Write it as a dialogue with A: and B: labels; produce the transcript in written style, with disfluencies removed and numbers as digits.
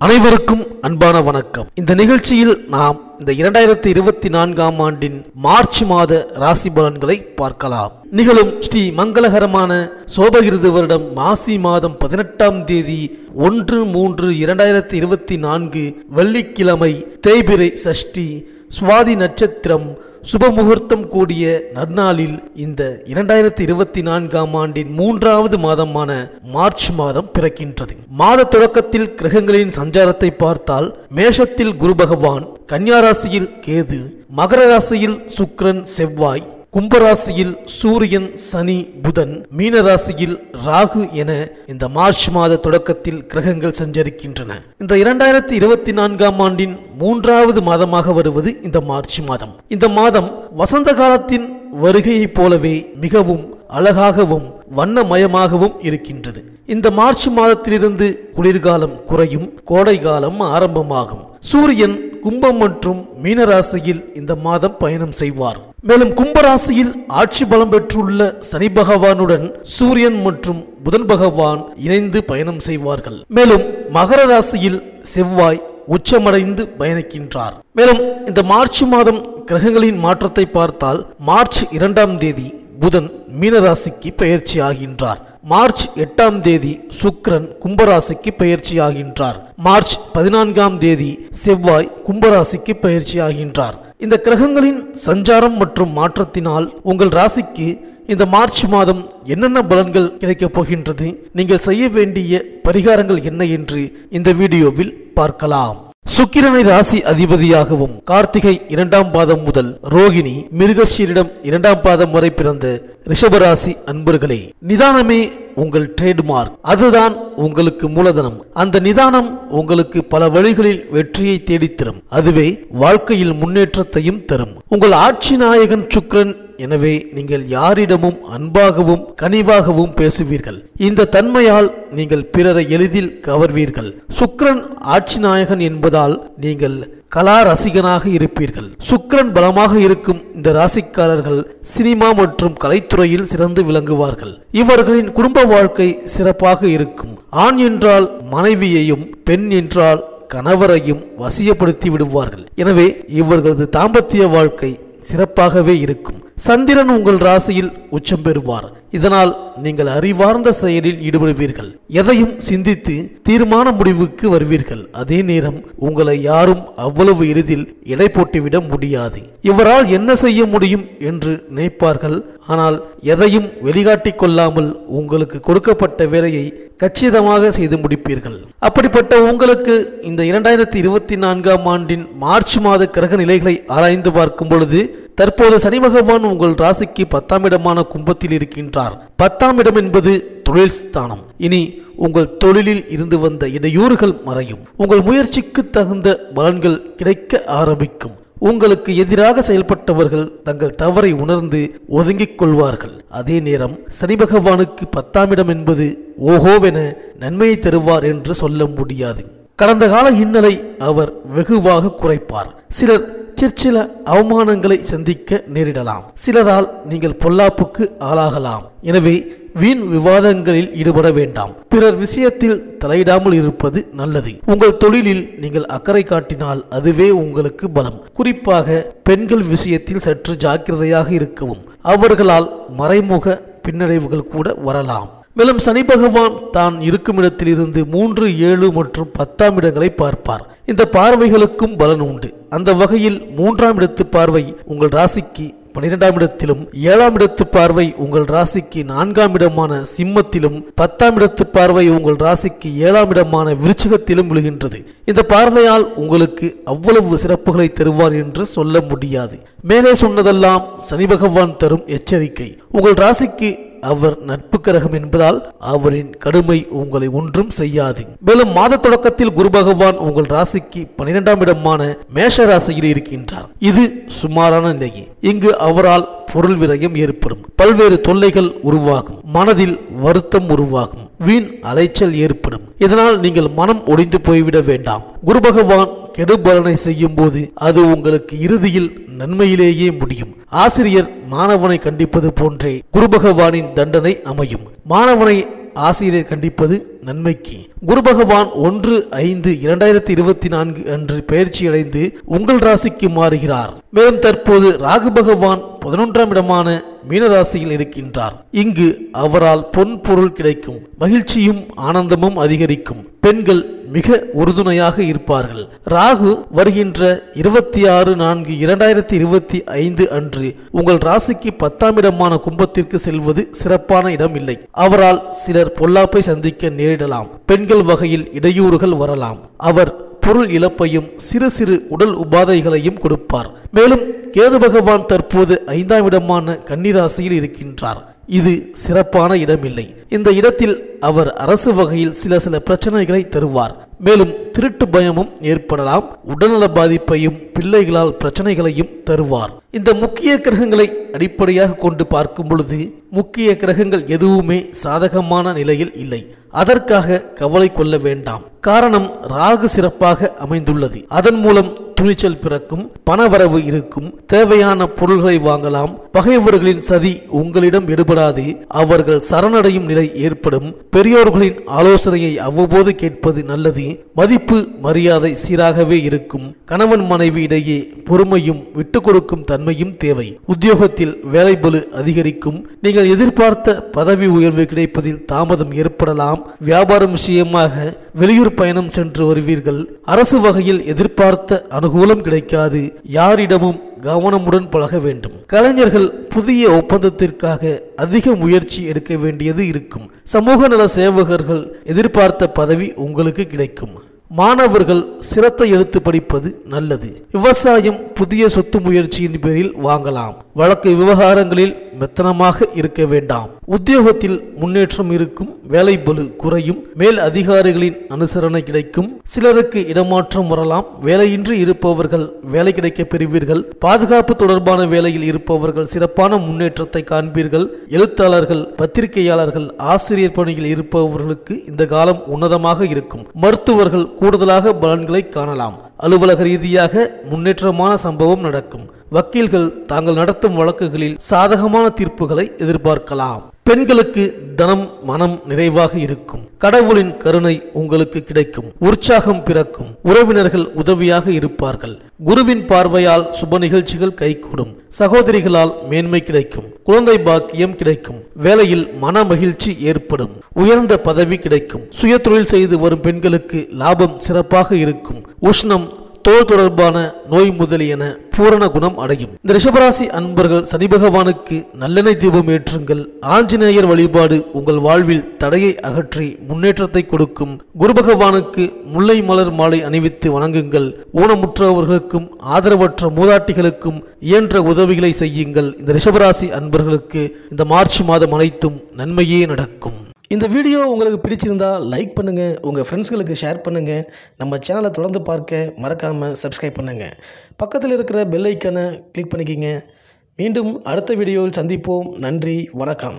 A: அனைவருக்கும் அன்பான வணக்கம். இந்த நிகழ்ச்சியில் நாம் இந்த 2024ஆம் ஆண்டின் மார்ச் மாத ராசி பலன்களை பார்க்கலாம். நிகழும் ஸ்ரீ மங்களகரமான சோபகிருது வருடம் மாசி மாதம் 18ஆம் தேதி 1/3/2024 வெள்ளிக்கிழமை தேய்பிறை சஷ்டி சுவாதி நட்சத்திரம் சுபமுகூர்த்தம் கூடிய நன்னாளில் இந்த 2024ஆம் ஆண்டின் 3வது மாதமான மார்ச் மாதம் பிறக்கின்றது. மாத தொடக்கத்தில் கிரகங்களின் சஞ்சாரத்தை பார்த்தால் மேஷத்தில் குரு பகவான், கன்னியா ராசியில் கேது, மகர ராசியில் சுக்கிரன் செவ்வாய், கும்பராசியில் சூரியன் சனி புதன், மீன ராசியில் ராகு என இந்த மார்ச் மாத தொடக்கத்தில் கிரகங்கள் சஞ்சரிக்கின்றன. இந்த 2024ஆம் ஆண்டின் 3வது மாதமாக வருவது இந்த மார்ச் மாதம். இந்த மாதம் வசந்த காலத்தின் வருகையைப் போலவே மிகவும் அழகாகவும் வண்ணமயமாகவும் இருக்கின்றது. இந்த மார்ச் மாதத்திலிருந்து குளிர்காலம் குறையும், கோடை காலம் ஆரம்பமாகும். சூரியன் கும்பம் மற்றும் மீனராசியில் இந்த மாதம் பயணம் செய்வார். மேலும் கும்பராசியில் ஆட்சி பலம் பெற்றுள்ள சனி பகவானுடன் சூரியன் மற்றும் புதன் பகவான் இணைந்து பயணம் செய்வார்கள். மேலும் மகர ராசியில் செவ்வாய் உச்சமடைந்து பயணிக்கின்றார். மேலும் இந்த மார்ச் மாதம் கிரகங்களின் மாற்றத்தை பார்த்தால் மார்ச் 2ஆம் தேதி புதன் மீனராசிக்கு பெயர்ச்சி ஆகின்றார். மார்ச் 8ஆம் தேதி சுக்கிரன் கும்பராசிக்கு பெயர்ச்சி ஆகின்றார். மார்ச் 14ஆம் தேதி செவ்வாய் கும்பராசிக்கு பெயர்ச்சி ஆகின்றார். இந்த கிரகங்களின் சஞ்சாரம் மற்றும் மாற்றத்தினால் உங்கள் ராசிக்கு இந்த மார்ச் மாதம் என்னென்ன பலன்கள் கிடைக்கப் போகின்றது, நீங்கள் செய்ய வேண்டிய பரிகாரங்கள் என்ன என்று இந்த வீடியோவில் பார்க்கலாம். சுக்கிரனை ராசி அதிபதியாகவும் கார்த்திகை 2ஆம் பாதம் முதல் ரோகிணி மிருகசீரிடம் 2ஆம் பாதம் வரை பிறந்த ரிஷபராசி அன்பர்களே, நிதானமே உங்கள் ட்ரேட்மார்க். அதுதான் உங்களுக்கு மூலதனம். அந்த நிதானம் உங்களுக்கு பல வழிகளில் வெற்றியை தேடித்தரும். அதுவே வாழ்க்கையில் முன்னேற்றத்தையும் தரும். உங்கள் ஆட்சி நாயகன் சுக்கிரன். எனவே நீங்கள் யாரிடமும் அன்பாகவும் கனிவாகவும் பேசுவீர்கள். இந்த தன்மையால் நீங்கள் பிறரை எளிதில் கவர்வீர்கள். சுக்கிரன் ஆட்சி நாயகன் என்பதால் நீங்கள் கலா ரசிகனாக இருப்பீர்கள். சுக்கிரன் பலமாக இருக்கும் இந்த ராசிக்காரர்கள் சினிமா மற்றும் கலைத்துறையில் சிறந்து விளங்குவார்கள். இவர்களின் குடும்ப வாழ்க்கை சிறப்பாக இருக்கும். ஆண் என்றால் மனைவியையும், பெண் என்றால் கணவரையும் வசியப்படுத்தி விடுவார்கள். எனவே இவர்களது தாம்பத்திய வாழ்க்கை சிறப்பாகவே இருக்கும். சந்திரன் உங்கள் ராசியில் உச்சம் பெறுவார். இதனால் நீங்கள் அறிவார்ந்த செயலில் ஈடுபடுவீர்கள். எதையும் சிந்தித்து தீர்மான முடிவுக்கு வருவீர்கள். அதே நேரம் உங்களை யாரும் அவ்வளவு எளிதில் எடை போட்டுவிட முடியாது. இவரால் என்ன செய்ய முடியும் என்று நினைப்பார்கள். ஆனால் எதையும் வெளிக்காட்டிக் கொள்ளாமல் உங்களுக்கு கொடுக்கப்பட்ட வேலையை கச்சிதமாக செய்து முடிப்பீர்கள். அப்படிப்பட்ட உங்களுக்கு இந்த 2024ஆம் ஆண்டின் மார்ச் மாத கிரக நிலைகளை ஆராய்ந்து பார்க்கும் பொழுது தற்போது சனி பகவான் உங்கள் ராசிக்கு 10ஆம் இடமான கும்பத்தில் இருக்கின்றார். 10ஆம் இடம் என்பது தொழில் ஸ்தானம். இனி உங்கள் தொழிலில் இருந்து வந்த இடையூறுகள் மறையும். உங்கள் முயற்சிக்கு தகுந்த பலன்கள் கிடைக்க ஆரம்பிக்கும். உங்களுக்கு எதிராக செயல்பட்டவர்கள் தங்கள் தவறை உணர்ந்து ஒதுங்கிக் கொள்வார்கள். அதே நேரம் சனி பகவானுக்கு 10ஆம் இடம் என்பது ஓஹோவென நன்மையை தருவார் என்று சொல்ல முடியாது. கடந்த கால இன்னலை அவர் வெகுவாக குறைப்பார். சிலர் சிற்சில அவமானங்களை சந்திக்க நேரிடலாம். சிலரால் நீங்கள் பொல்லாப்புக்கு ஆளாகலாம். எனவே வீண் விவாதங்களில் ஈடுபட வேண்டாம். பிறர் விஷயத்தில் தலையிடாமல் இருப்பது நல்லது. உங்கள் தொழிலில் நீங்கள் அக்கறை காட்டினால் அதுவே உங்களுக்கு பலம். குறிப்பாக பெண்கள் விஷயத்தில் சற்று ஜாக்கிரதையாக இருக்கவும். அவர்களால் மறைமுக பின்னடைவுகள் கூட வரலாம். மேலும் சனி பகவான் தான் இருக்கும் இடத்திலிருந்து 3, 7 மற்றும் 10ஆம் இடங்களை பார்ப்பார். இந்த பார்வைகளுக்கும் பலன் உண்டு. அந்த வகையில் 3ஆம் இடத்து பார்வை உங்கள் ராசிக்கு 12ஆம் இடத்திலும், 7ஆம் இடத்து பார்வை உங்கள் ராசிக்கு 4ஆம் இடமான சிம்மத்திலும், 10ஆம் இடத்து பார்வை உங்கள் ராசிக்கு 7ஆம் இடமான விருச்சிகத்திலும் விழுகின்றது. இந்த பார்வையால் உங்களுக்கு அவ்வளவு சிறப்புகளை தருவார் என்று சொல்ல முடியாது. மேலே சொன்னதெல்லாம் சனி பகவான் தரும் எச்சரிக்கை. உங்கள் ராசிக்கு அவர் நட்பு கிரகம் என்பதால் அவரின் கடுமை உங்களை ஒன்றும் செய்யாது. மேலும் மாத தொடக்கத்தில் குரு பகவான் உங்கள் ராசிக்கு 12ஆம் இடமான மேஷ ராசியில் இருக்கின்றார். இது சுமாரான நிலையே. இங்கு அவரால் பொருள் விரயம் ஏற்படும். பல்வேறு தொல்லைகள் உருவாகும். மனதில் வருத்தம் உருவாகும். வீண் அலைச்சல் ஏற்படும். இதனால் நீங்கள் மனம் ஒடிந்து போய்விட வேண்டாம். குரு பகவான் கெடுபலனை செய்யும் போது அது உங்களுக்கு இறுதியில் நன்மையிலேயே முடியும். ஆசிரியர் மாணவனை கண்டிப்பது போன்றே குரு பகவானின் தண்டனை அமையும். மாணவனை ஆசிரியர் கண்டிப்பது நன்மைக்கு. குரு பகவான் 1/5/2024 அன்று பயிற்சியடைந்து உங்கள் ராசிக்கு மாறுகிறார். மேலும் தற்போது ராகு பகவான் 11ஆம் இடமான மீனராசியில் இருக்கின்றார். இங்கு அவரால் பொன் பொருள் கிடைக்கும், மகிழ்ச்சியும் ஆனந்தமும் அதிகரிக்கும். பெண்கள் மிக உறுதுணையாக இருப்பார்கள். ராகு வருகின்ற 26/4/2025 அன்று உங்கள் ராசிக்கு 10ஆம் இடமான கும்பத்திற்கு செல்வது சிறப்பான இடம் இல்லை. அவரால் சிலர் பொல்லாப்பை சந்திக்க நேரிடலாம். பெண்கள் வகையில் இடையூறுகள் வரலாம். அவர் பொருள் இழப்பையும் சிறு சிறு உடல் உபாதைகளையும் கொடுப்பார். மேலும் கேது பகவான் தற்போது 5ஆம் இடமான கன்னிராசியில் இருக்கின்றார். இது சிறப்பான இடமில்லை. இந்த இடத்தில் அவர் அரசு வகையில் சில பிரச்சனைகளை தருவார். மேலும் திருட்டு பயமும் ஏற்படலாம். உடல்நல பாதிப்பையும் பிள்ளைகளால் பிரச்சனைகளையும் தருவார். இந்த முக்கிய கிரகங்களை அடிப்படையாக கொண்டு பார்க்கும் பொழுது முக்கிய கிரகங்கள் எதுவுமே சாதகமான நிலையில் இல்லை. அதற்காக கவலை கொள்ள வேண்டாம். காரணம், ராகு சிறப்பாக அமைந்துள்ளது. அதன் மூலம் துணிச்சல் பிறக்கும், பணவரவு இருக்கும், தேவையான பொருள்களை வாங்கலாம். பகைவர்களின் சதி உங்களிடம் எடுபடாது. அவர்கள் சரணடையும் நிலை ஏற்படும். பெரியோர்களின் ஆலோசனையை அவ்வப்போது கேட்பது நல்லது. மதிப்பு மரியாதை சீராகவே இருக்கும். கணவன் மனைவி இடையே பொறுமையும் விட்டு கொடுக்கும் தன்மையும் தேவை. உத்தியோகத்தில் வேலைபளு அதிகரிக்கும். நீங்கள் எதிர்பார்த்த பதவி உயர்வு கிடைப்பதில் தாமதம் ஏற்படலாம். வியாபாரம் விஷயமாக வெளியூர் பயணம் சென்று வருவீர்கள். அரசு வகையில் எதிர்பார்த்த அனுகூலம் கிடைக்காது. யாரிடமும் கவனமுடன் பழக வேண்டும். கலைஞர்கள் புதிய ஒப்பந்தத்திற்காக அதிக முயற்சி எடுக்க வேண்டியது இருக்கும். சமூக நல சேவகர்கள் எதிர்பார்த்த பதவி உங்களுக்கு கிடைக்கும். மாணவர்கள் சிரத்தை எடுத்து படிப்பது நல்லது. விவசாயம் புதிய சொத்து முயற்சியின் பேரில் வாங்கலாம். வழக்கு விவகாரங்களில் மெத்தனமாக இருக்க வேண்டாம். உத்தியோகத்தில் முன்னேற்றம் இருக்கும். வேலை பளு குறையும். மேல் அதிகாரிகளின் அனுசரணை கிடைக்கும். சிலருக்கு இடமாற்றம் வரலாம். வேலையின்றி இருப்பவர்கள் வேலை கிடைக்க பெறுவீர்கள். பாதுகாப்பு தொடர்பான வேலையில் இருப்பவர்கள் சிறப்பான முன்னேற்றத்தை காண்பீர்கள். எழுத்தாளர்கள், பத்திரிகையாளர்கள், ஆசிரியர் பணியில் இருப்பவர்களுக்கு இந்த காலம் உன்னதமாக இருக்கும். மருத்துவர்கள் கூடுதலாக பலன்களை காணலாம். அலுவலக ரீதியாக முன்னேற்றமான சம்பவம் நடக்கும். வக்கீல்கள் தாங்கள் நடத்தும் வழக்குகளில் சாதகமான தீர்ப்புகளை எதிர்பார்க்கலாம். பெண்களுக்கு தனம் மனம் நிறைவாக இருக்கும். கடவுளின் கருணை உங்களுக்கு கிடைக்கும். உற்சாகம் பிறக்கும். உறவினர்கள் உதவியாக இருப்பார்கள். குருவின் பார்வையால் சுப நிகழ்ச்சிகள் கைகூடும். சகோதரிகளால் மேன்மை கிடைக்கும். குழந்தை பாக்கியம் கிடைக்கும். வேலையில் மன மகிழ்ச்சி ஏற்படும். உயர்ந்த பதவி கிடைக்கும். சுய தொழில் செய்து வரும் பெண்களுக்கு லாபம் சிறப்பாக இருக்கும். உஷ்ணம், தோல் தொடர்பான நோய் முதலியன பூரண குணம் அடையும். இந்த ரிஷபராசி அன்பர்கள் சனி பகவானுக்கு நல்லெண்ணெய் தீபம் ஏற்றுங்கள். ஆஞ்சநேயர் வழிபாடு உங்கள் வாழ்வில் தடையை அகற்றி முன்னேற்றத்தை கொடுக்கும். குரு பகவானுக்கு முல்லை மலர் மாலை அணிவித்து வணங்குங்கள். ஊனமுற்றவர்களுக்கும் ஆதரவற்ற மூதாட்டிகளுக்கும் இயன்ற உதவிகளை செய்யுங்கள். இந்த ரிஷபராசி அன்பர்களுக்கு இந்த மார்ச் மாதம் அனைத்தும் நன்மையே நடக்கும். இந்த வீடியோ உங்களுக்கு பிடிச்சிருந்தா லைக் பண்ணுங்கள், உங்கள் ஃப்ரெண்ட்ஸ்களுக்கு ஷேர் பண்ணுங்கள். நம்ம சேனலை தொடர்ந்து பார்க்க மறக்காமல் சப்ஸ்கிரைப் பண்ணுங்கள். பக்கத்தில் இருக்கிற பெல் ஐக்கனை கிளிக் பண்ணிக்கிங்க. மீண்டும் அடுத்த வீடியோவில் சந்திப்போம். நன்றி, வணக்கம்.